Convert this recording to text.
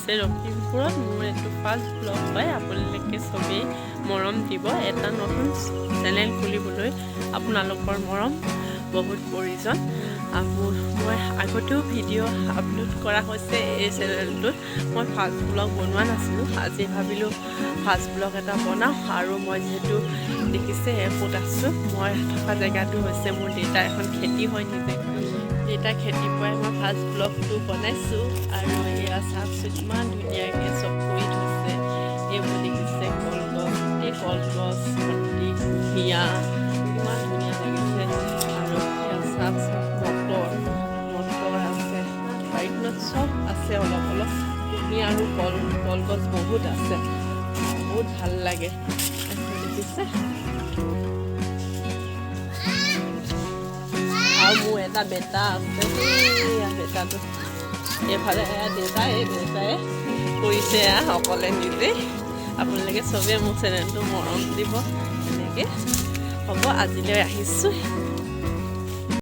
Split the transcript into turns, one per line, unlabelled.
হৈছে লখিমপুৰত। মোৰ এইটো ফাৰ্ষ্ট ব্লগ হয়। আপোনালোকে চবেই মৰম দিব। এটা নতুন চেনেল খুলিবলৈ আপোনালোকৰ মৰম বহুত প্ৰয়োজন। মই আগতেও ভিডিঅ' আপলোড কৰা হৈছে এই চেনেলটোত। মই ফাৰ্ষ্ট ব্লগ বনোৱা নাছিলোঁ। আজি ভাবিলোঁ ফাৰ্ষ্ট ব্লগ এটা বনাওঁ। আৰু মই যিহেতু দেখিছে এপত আছোঁ, মই থকা জেগাটো হৈছে মোৰ দেউতাৰ এখন খেতি হয় নিজে। দেউতাৰ খেতিৰ পৰাই মই ফাৰ্ষ্ট ব্লগটো বনাইছোঁ। আৰু এয়া চাওকচোন ইমান ধুনীয়াকৈ চব কৰি থৈছে। এইবোৰ দেখিছে কলগছ, এই কলগছ ভৰ্তি কুঁহিয়া ইমান ধুনীয়া লাগিছে। আৰু এয়া চাওকচোন মটৰ আছে, বাৰীখনত চব আছে অলপ অলপ কুঁহিয়া আৰু কলগছ বহুত আছে। বহুত ভাল লাগে দেখিছে। আৰু মোৰ এটা বেটা আছে, সেয়া বেটাটো এইফালে দেউতাই কৰিছে অকলে নিজে। আপোনালোকে চবেই মোৰ চেনেলটো মৰম দিব এনেকৈ। হ'ব, আজিলৈ আহিছোঁ।